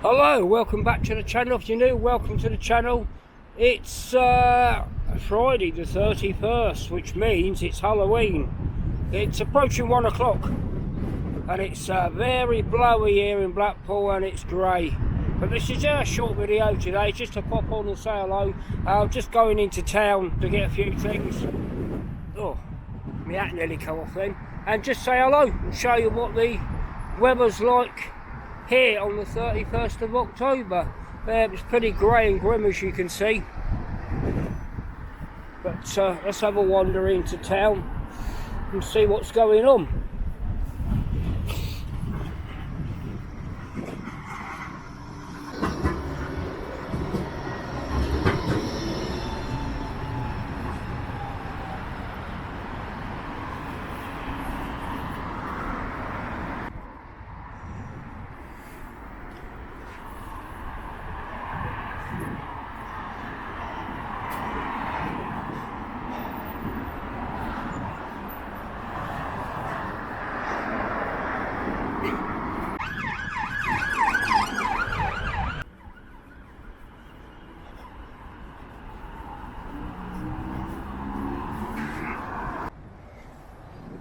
Hello, welcome back to the channel. If you're new, welcome to the channel. It's Friday the 31st, which means it's Halloween. It's approaching 1 o'clock and it's very blowy here in Blackpool and it's grey. But this is a short video today, just to pop on and say hello. I'm just going into town to get a few things. Oh, my hat nearly come off then. And just say hello and show you what the weather's like here on the 31st of October. It's pretty grey and grim, as you can see. But let's have a wander into town and see what's going on.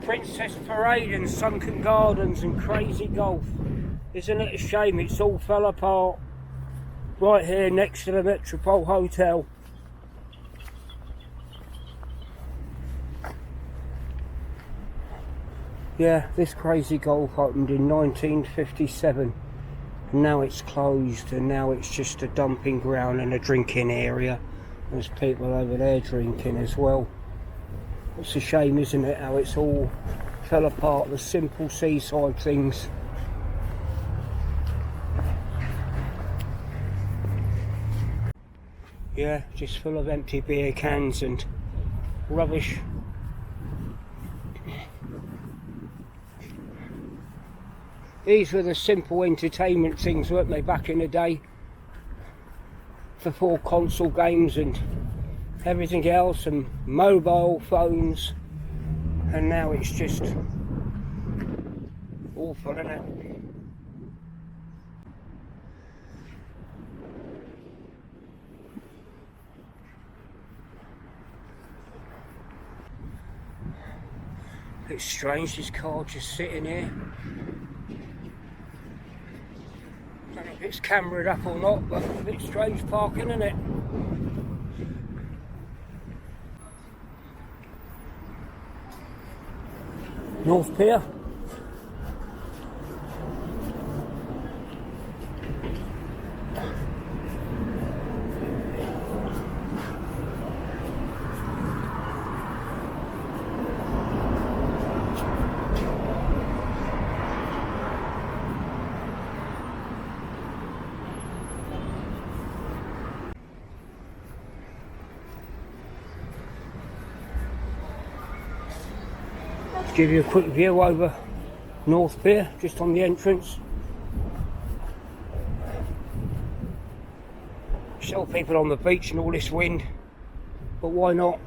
Princess Parade and Sunken Gardens and Crazy Golf. Isn't it a shame it's all fell apart right here next to the Metropole Hotel? Yeah, this Crazy Golf opened in 1957 and now it's closed, and now it's just a dumping ground and a drinking area. There's people over there drinking as well. It's a shame, isn't it, how it's all fell apart, the simple seaside things. Yeah, just full of empty beer cans and rubbish. These were the simple entertainment things, weren't they, back in the day? Before console games and everything else and mobile phones, and now it's just awful, isn't it? It's strange, this car just sitting here. I don't know if it's cameraed up or not, but a bit strange parking, isn't it? North Pier. Give you a quick view over North Pier, just on the entrance. Still people on the beach and all this wind, but why not?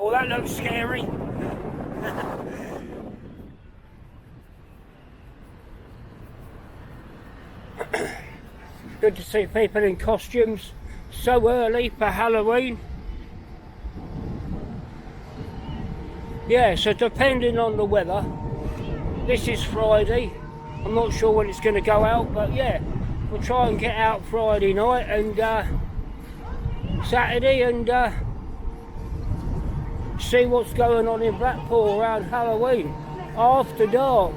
Oh, that looks scary. Good to see people in costumes so early for Halloween. Yeah, so depending on the weather, this is Friday. I'm not sure when it's going to go out, but yeah, we'll try and get out Friday night and Saturday and see what's going on in Blackpool around Halloween after dark.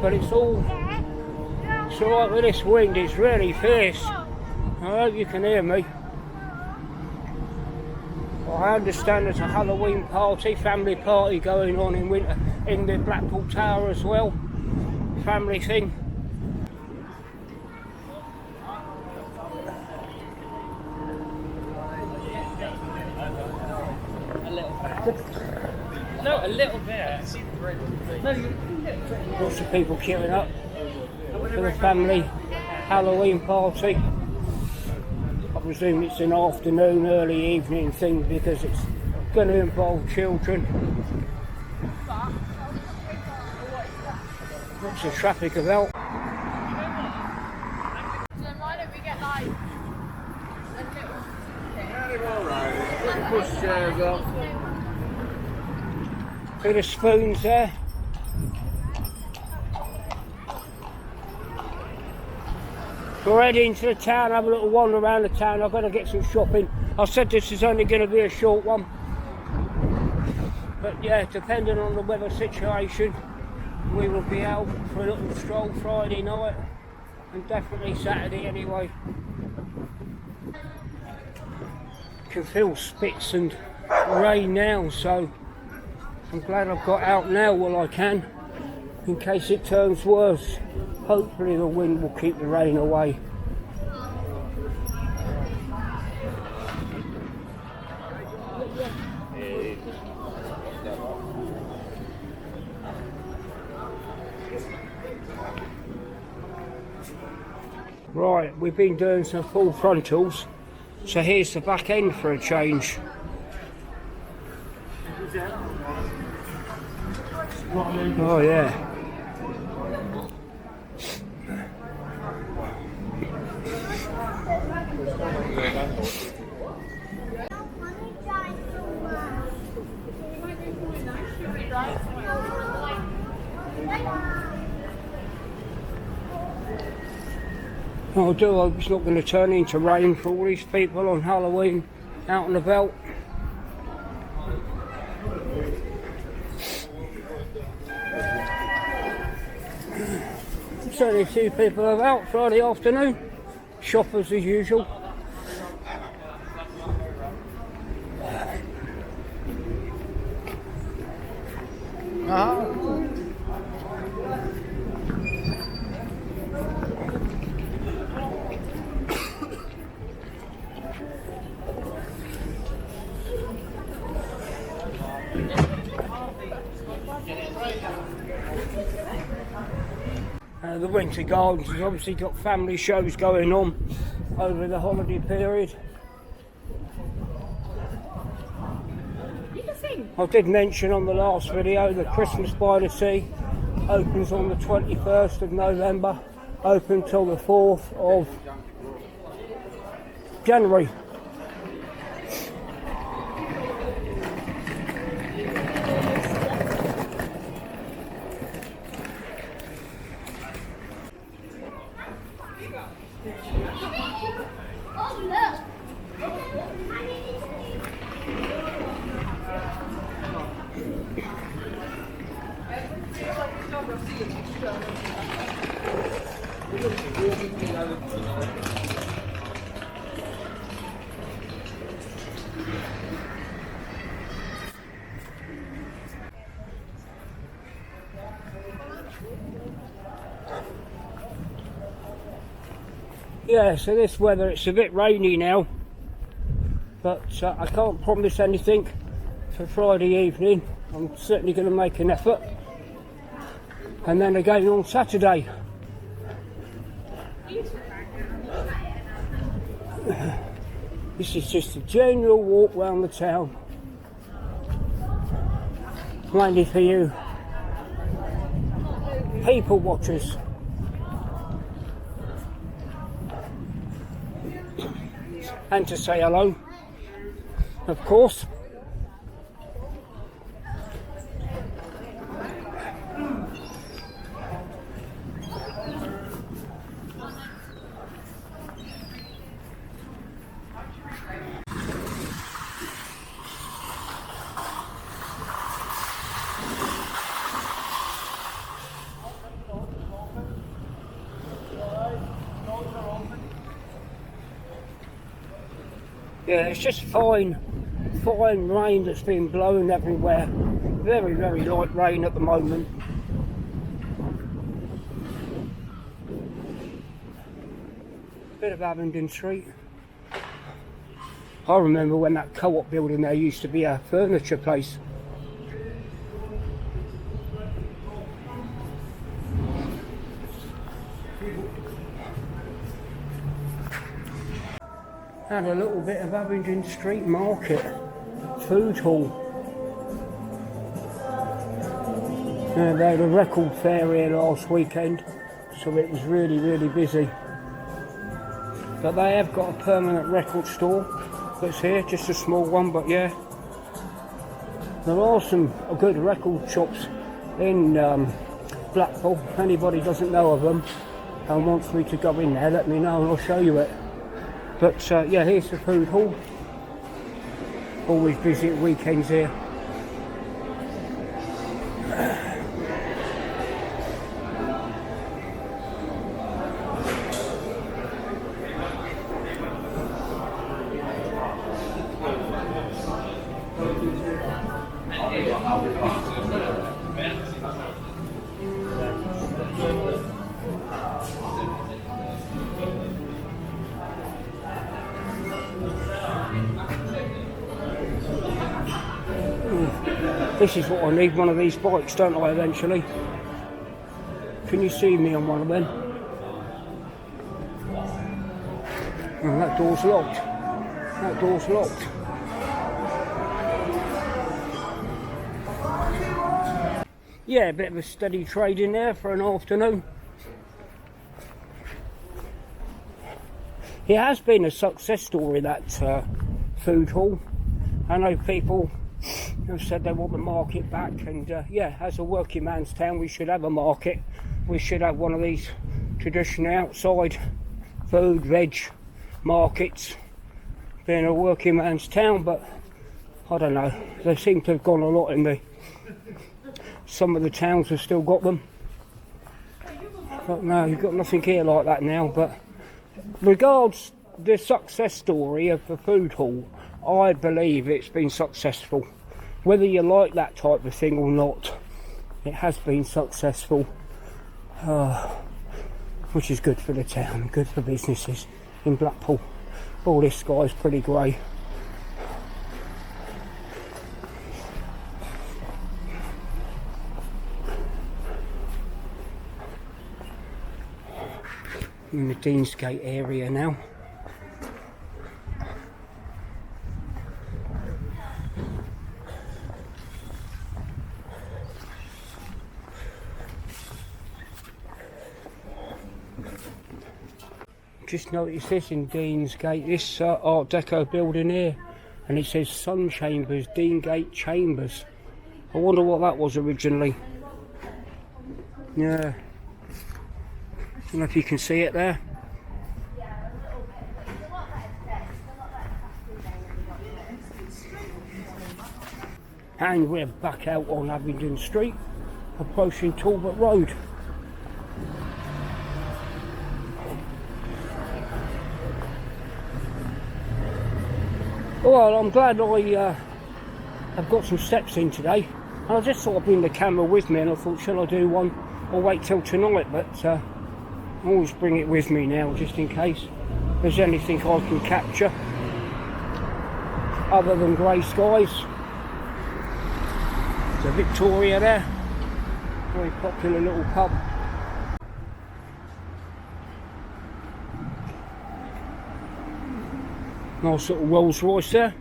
But it's alright with this wind, it's really fierce. I hope you can hear me. Well, I understand there's a Halloween party, family party going on in winter in the Blackpool Tower as well. Family thing. A little bit. Lots of people queuing up for the family Halloween party. I presume it's an afternoon, early evening thing because it's going to involve children. Lots of traffic about. So why don't we get like a little Push chairs up. Bit of spoons there. We're heading to the town, have a little wander around the town. I've got to get some shopping. I said this is only going to be a short one. But yeah, depending on the weather situation, we will be out for a little stroll Friday night and definitely Saturday anyway. Can feel spits and rain now, so I'm glad I've got out now while I can, in case it turns worse. Hopefully the wind will keep the rain away. Right, we've been doing some full frontals, so here's the back end for a change. Oh yeah. I do hope it's not going to turn into rain for all these people on Halloween out and about. Certainly a few people are out Friday afternoon, shoppers as usual. The Winter Gardens has obviously got family shows going on over the holiday period. I did mention on the last video the Christmas by the Sea opens on the 21st of November, open till the 4th of January. Yeah, so this weather, it's a bit rainy now, but I can't promise anything for Friday evening. I'm certainly going to make an effort. And then again on Saturday. This is just a general walk round the town, mainly for you people watchers. And to say hello, of course. Yeah, it's just fine rain that's been blowing everywhere. Very, very light rain at the moment. Bit of Abingdon Street. I remember when that co-op building there used to be a furniture place. Had a little bit of Abingdon Street Market food hall. They had a record fair here last weekend, so it was really busy. But they have got a permanent record store that's here, just a small one, but yeah. There are some good record shops in Blackpool. If anybody doesn't know of them and wants me to go in there, let me know and I'll show you it. But yeah, here's the food hall. Always busy at weekends here. This is what I need, one of these bikes, don't I, eventually? Can you see me on one of them? Oh, that door's locked. That door's locked. Yeah, a bit of a steady trade in there for an afternoon. It has been a success story, that food hall. I know people have said they want the market back, and yeah, as a working man's town we should have a market. We should have one of these traditional outside food, veg markets, being a working man's town, but I don't know, they seem to have gone a lot in some of the towns have still got them, but no, you've got nothing here like that now. But regards the success story of the food hall, I believe it's been successful. Whether you like that type of thing or not, it has been successful, which is good for the town, good for businesses in Blackpool. Oh, this sky's pretty grey. In the Deansgate area now. Just noticed this in Deansgate, this Art Deco building here, and it says Sun Chambers, Deansgate Chambers. I wonder what that was originally. Yeah. I don't know if you can see it there. And we're back out on Abingdon Street, approaching Talbot Road. Well, I'm glad I've got some steps in today, and I just thought I'd bring the camera with me, and I thought, shall I do one or wait till tonight? But I always bring it with me now, just in case there's anything I can capture other than grey skies. There's a Victoria there, very popular little pub. Nice little Rolls Royce there.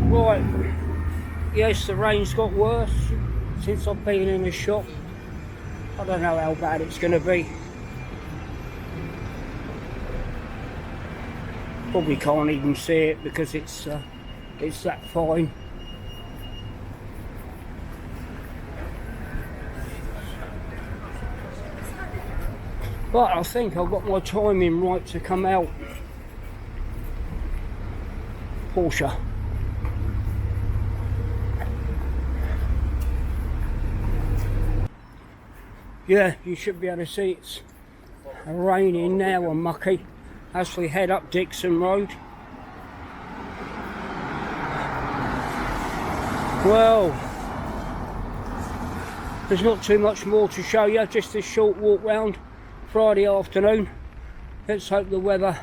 Right, yes, the rain's got worse since I've been in the shop. I don't know how bad it's going to be. Probably can't even see it because it's that fine. But I think I've got my timing right to come out. Porsche. Yeah, you should be able to see it's raining now and mucky as we head up Dixon Road. Well, there's not too much more to show you, just this short walk round Friday afternoon. Let's hope the weather,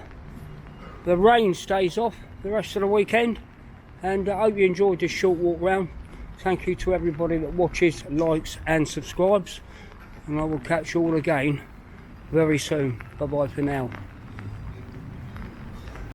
the rain stays off. the rest of the weekend, and I hope you enjoyed this short walk round. Thank you to everybody that watches, likes and subscribes, and I will catch you all again very soon. Bye bye for now.